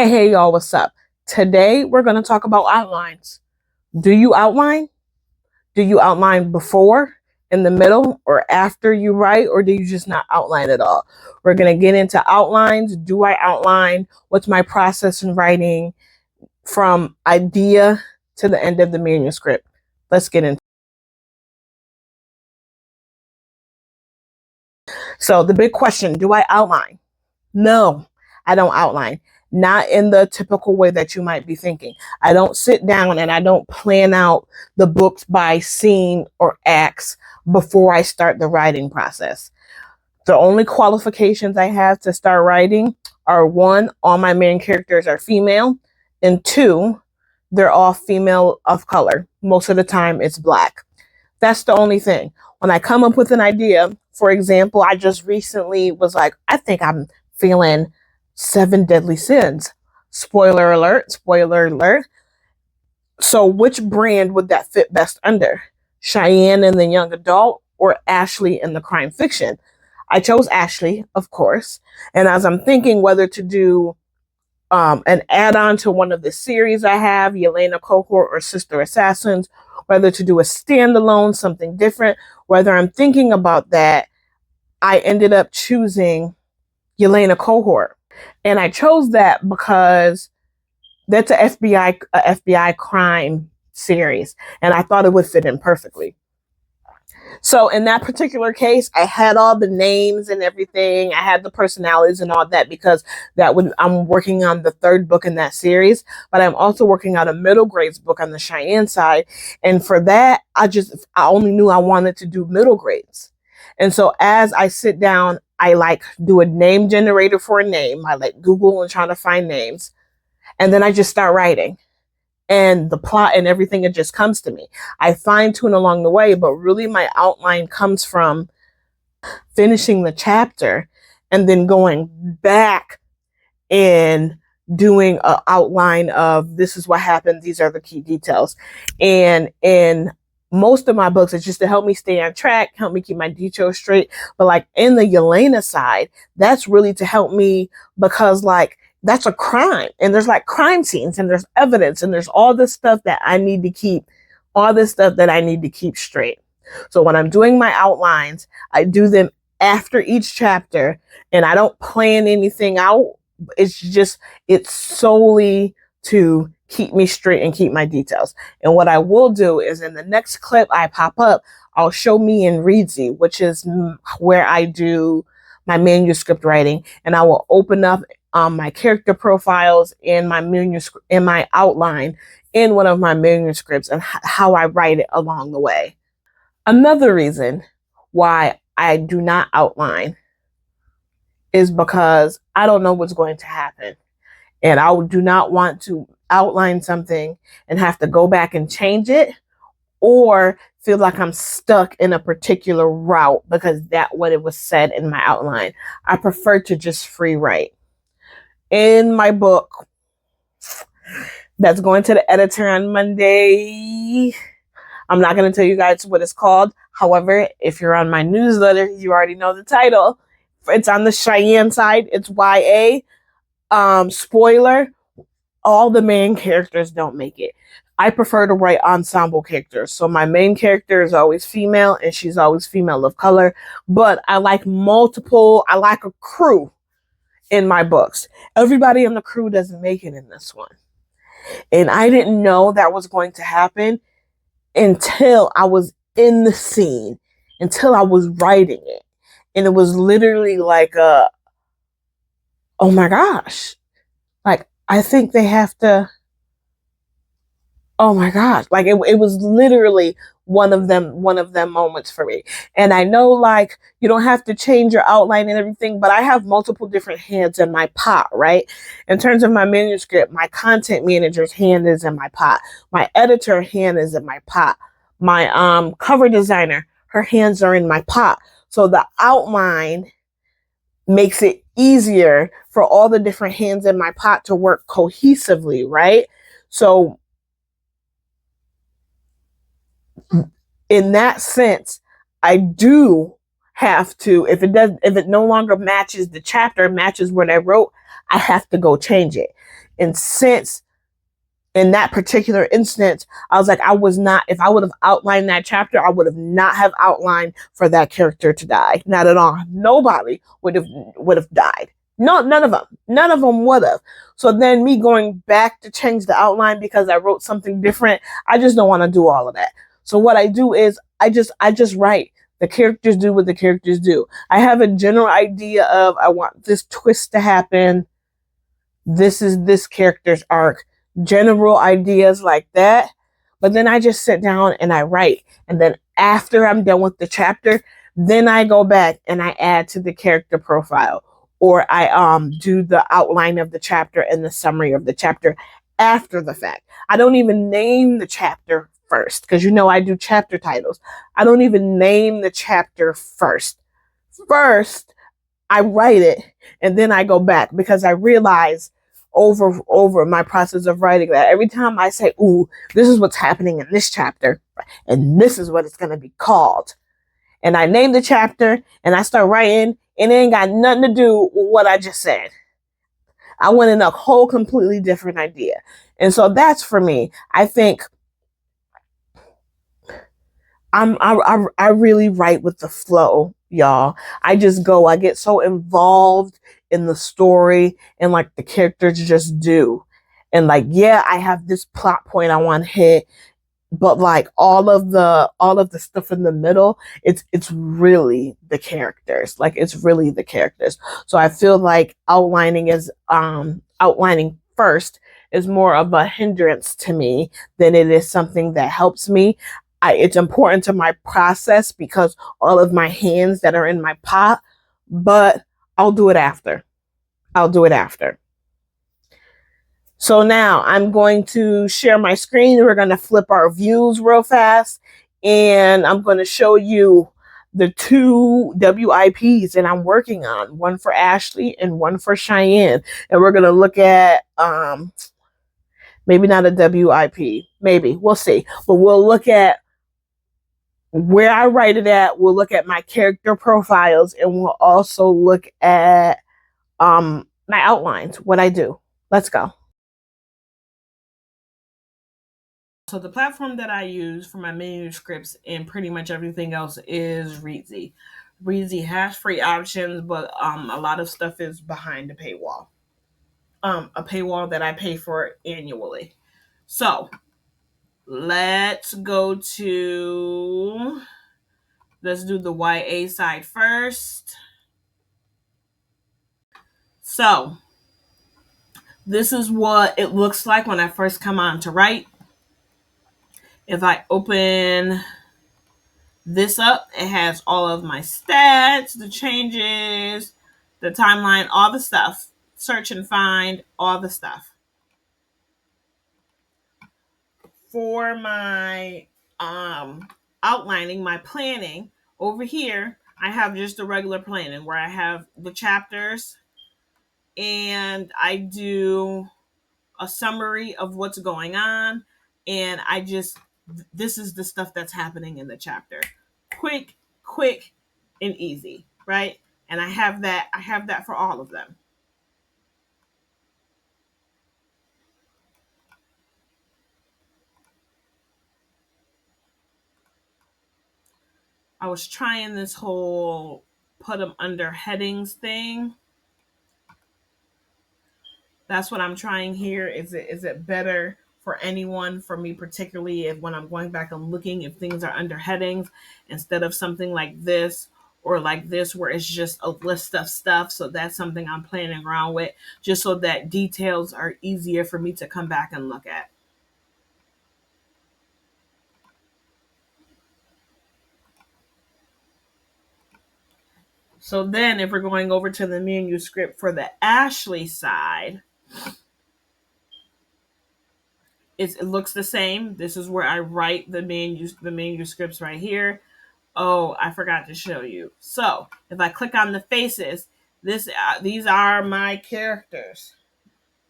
Hey y'all, what's up? Today we're going to talk about outlines. Do you outline? Do you outline before, in the middle, or after you write, or do you just not outline at all? We're going to get into outlines. Do I outline? What's my process in writing from idea to the end of the manuscript? Let's get into it. So the big question, do I outline? No, I don't outline. Not in the typical way that you might be thinking. I don't sit down and I don't plan out the books by scene or acts before I start the writing process. The only qualifications I have to start writing are: one, all my main characters are female, and two, they're all female of color. Most of the time it's Black. That's the only thing. When I come up with an idea, for example, I just recently was like, I think I'm feeling 7 Deadly Sins. Spoiler alert, spoiler alert. So which brand would that fit best under? Cheyenne in the young adult or Ashley in the crime fiction? I chose Ashley, of course. And as I'm thinking whether to do an add-on to one of the series I have, Yelena Cohort or Sister Assassins, whether to do a standalone, something different, whether I'm thinking about that, I ended up choosing Yelena Cohort. And I chose that because that's a FBI crime series, and I thought it would fit in perfectly. So in that particular case, I had all the names and everything. I had the personalities and all that because I'm working on the 3rd book in that series, but I'm also working on a middle grades book on the Cheyenne side. And for that, I only knew I wanted to do middle grades. And so as I sit down, I do a name generator for a name. I Google and try to find names. And then I just start writing. And the plot and everything, it just comes to me. I fine tune along the way, but really my outline comes from finishing the chapter and then going back and doing an outline of this is what happened. These are the key details. And in most of my books, it's just to help me stay on track, help me keep my details straight. But in the Yelena side, that's really to help me because that's a crime, and there's crime scenes and there's evidence and there's all this stuff that I need to keep straight. So when I'm doing my outlines, I do them after each chapter and I don't plan anything out. It's solely to keep me straight and keep my details. And what I will do is in the next clip I pop up, I'll show me in Reedsy, which is where I do my manuscript writing, and I will open up my character profiles in my outline in one of my manuscripts and how I write it along the way. Another reason why I do not outline is because I don't know what's going to happen. And I do not want to outline something and have to go back and change it or feel like I'm stuck in a particular route because that's what it was said in my outline. I prefer to just free write. In my book that's going to the editor on Monday, I'm not going to tell you guys what it's called. However, if you're on my newsletter, you already know the title. It's on the Cheyenne side. It's YA. Spoiler, all the main characters don't make it. I prefer to write ensemble characters. So my main character is always female and she's always female of color. But I like a crew in my books. Everybody in the crew doesn't make it in this one. And I didn't know that was going to happen until I was in the scene, until I was writing it. And it was literally oh my gosh. I think they have to, oh my gosh. It was literally one of them moments for me. And I know you don't have to change your outline and everything, but I have multiple different hands in my pot, right? In terms of my manuscript, my content manager's hand is in my pot. My editor hand is in my pot. My cover designer, her hands are in my pot. So the outline makes it easier for all the different hands in my pot to work cohesively, right? So in that sense, I do have to, if it no longer matches the chapter, matches what I wrote, I have to go change it. And since in that particular instance, I was like, if I would have outlined that chapter, I would have not have outlined for that character to die. Not at all. Nobody would have died. No, none of them. None of them would have. So then me going back to change the outline because I wrote something different, I just don't want to do all of that. So what I do is I just write. The characters do what the characters do. I have a general idea of I want this twist to happen. This is this character's arc, general ideas like that. But then I just sit down and I write. And then after I'm done with the chapter, then I go back and I add to the character profile, or I do the outline of the chapter and the summary of the chapter after the fact. I don't even name the chapter first because I do chapter titles. I don't even name the chapter first. First, I write it and then I go back because I realize over my process of writing that every time I say, ooh, this is what's happening in this chapter and this is what it's going to be called. And I name the chapter and I start writing and it ain't got nothing to do with what I just said. I went in a whole completely different idea. And so that's for me. I think I really write with the flow, y'all. I just go, I get so involved in the story and like the characters just do. And like, yeah, I have this plot point I want to hit, but like all of the stuff in the middle, it's really the characters. Like it's really the characters. So I feel like outlining first is more of a hindrance to me than it is something that helps me. It's important to my process because all of my hands that are in my pot, but I'll do it after. I'll do it after. So now I'm going to share my screen. We're going to flip our views real fast. And I'm going to show you the 2 WIPs that I'm working on. One for Ashley and one for Cheyenne. And we're going to look at maybe not a WIP. Maybe. We'll see. But we'll look at where I write it at. We'll look at my character profiles. And we'll also look at my outlines, what I do. Let's go. So the platform that I use for my manuscripts and pretty much everything else is Reedsy. Reedsy has free options, but a lot of stuff is behind the paywall. A paywall that I pay for annually. So let's do the YA side first. So this is what it looks like when I first come on to write. If I open this up, it has all of my stats, the changes, the timeline, all the stuff. Search and find, all the stuff. For my outlining, my planning, over here, I have just a regular planning where I have the chapters and I do a summary of what's going on. And this is the stuff that's happening in the chapter. Quick, and easy, right? And I have that for all of them. I was trying this whole put them under headings thing. That's what I'm trying here. Is it better for anyone, for me particularly, if when I'm going back and looking if things are under headings instead of something like this or like this where it's just a list of stuff. So that's something I'm playing around with just so that details are easier for me to come back and look at. So then if we're going over to the manuscript for the Ashley side, it looks the same. This is where I write the manuscripts right here. Oh, I forgot to show you. So if I click on the faces, these are my characters.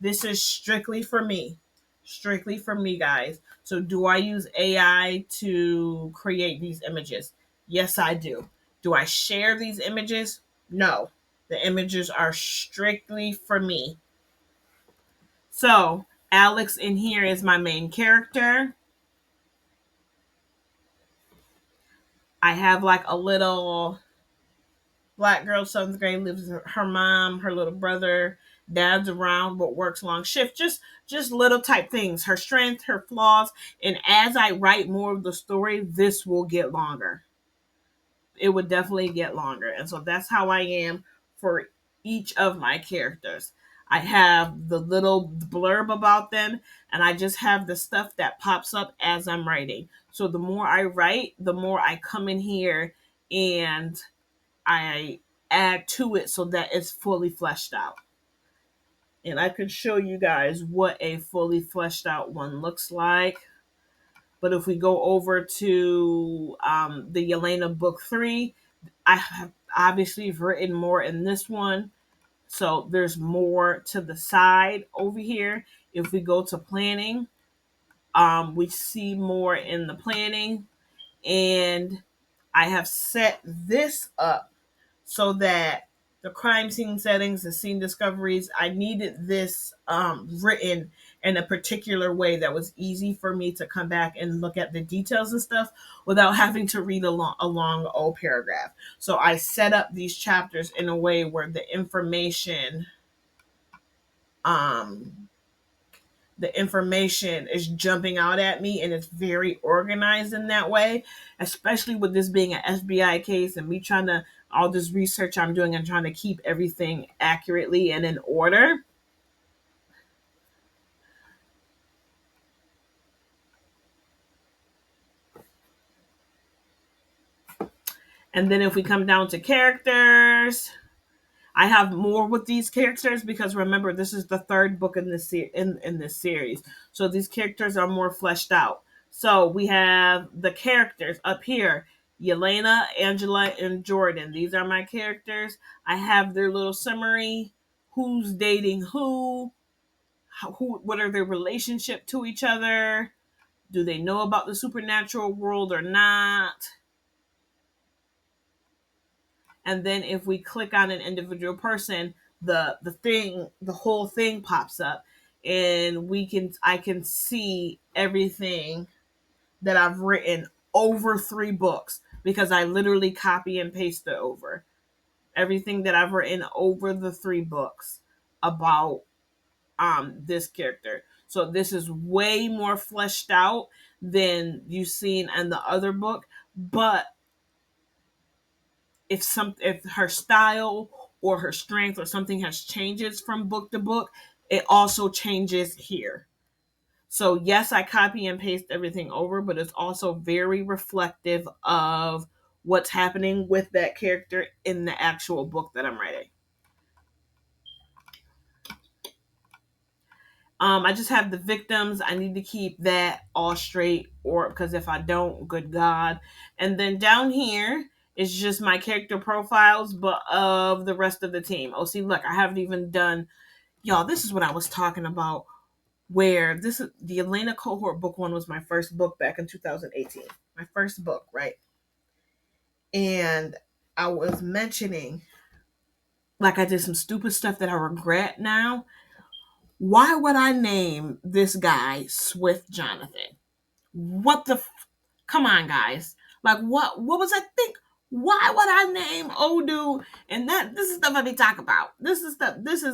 This is strictly for me. Strictly for me, guys. So do I use AI to create these images? Yes, I do. Do I share these images? No. The images are strictly for me. So Alex in here is my main character. I have like a little black girl, 7th grade, lives with her mom, her little brother, dad's around but works long shift. Just little type things. Her strength, her flaws, and as I write more of the story, this will get longer. It would definitely get longer, and so that's how I am for each of my characters. I have the little blurb about them, and I just have the stuff that pops up as I'm writing. So the more I write, the more I come in here and I add to it so that it's fully fleshed out. And I could show you guys what a fully fleshed out one looks like. But if we go over to the Yelena book 3, I have obviously written more in this one. So there's more to the side over here. If we go to planning, we see more in the planning. And I have set this up so that the crime scene settings, the scene discoveries, I needed this written in a particular way that was easy for me to come back and look at the details and stuff without having to read a long old paragraph. So I set up these chapters in a way where um, the information is jumping out at me and it's very organized in that way, especially with this being an FBI case and me trying to, all this research I'm doing and trying to keep everything accurately and in order. And then if we come down to characters, I have more with these characters because remember this is the third book in in this series. So these characters are more fleshed out. So we have the characters up here. Yelena, Angela, and Jordan. These are my characters. I have their little summary. Who's dating who? What are their relationship to each other? Do they know about the supernatural world or not? And then if we click on an individual person, the whole thing pops up, and I can see everything that I've written over 3 books because I literally copy and paste it over everything that I've written over the 3 books about this character. So this is way more fleshed out than you've seen in the other book, but if her style or her strength or something has changes from book to book, it also changes here. So yes, I copy and paste everything over, but it's also very reflective of what's happening with that character in the actual book that I'm writing. I just have the victims. I need to keep that all straight, or because if I don't, good God. And then down here is just my character profiles, but of the rest of the team. Oh, see, look, I haven't even done, y'all. This is what I was talking about. Where this is the Elena cohort book 1 was my first book back in 2018. My first book, right? And I was mentioning, like, I did some stupid stuff that I regret now. Why would I name this guy Swift Jonathan? What the come on, guys. Like, what was I think? Why would I name Odu? And that this is stuff I be talking about. This is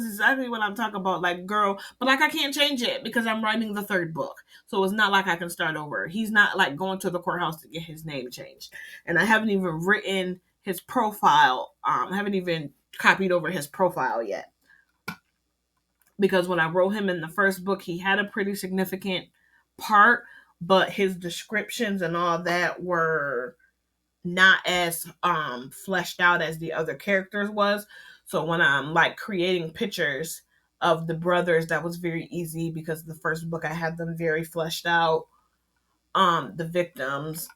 exactly what I'm talking about. Like, girl, but like I can't change it because I'm writing the 3rd book. So it's not like I can start over. He's not like going to the courthouse to get his name changed. And I haven't even written his profile. I haven't even copied over his profile yet. Because when I wrote him in the first book, he had a pretty significant part, but his descriptions and all that were not as fleshed out as the other characters was. So when I'm like creating pictures of the brothers, that was very easy because the first book I had them very fleshed out. The victims,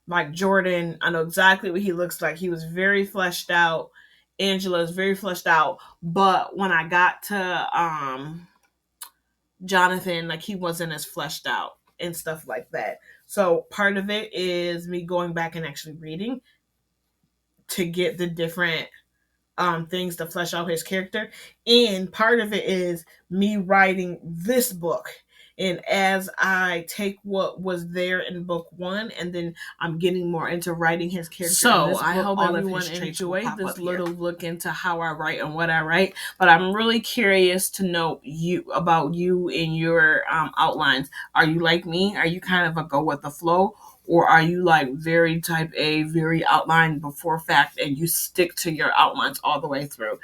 like Jordan, I know exactly what he looks like. He was very fleshed out. Angela is very fleshed out. But when I got to Jonathan, like he wasn't as fleshed out and stuff like that. So part of it is me going back and actually reading to get the different things to flesh out his character. And part of it is me writing this book. And as I take what was there in book one, and then I'm getting more into writing his character. So I hope everyone enjoyed this little look into how I write and what I write. But I'm really curious to know about you and your outlines. Are you like me? Are you kind of a go with the flow? Or are you like very type A, very outline before fact, and you stick to your outlines all the way through?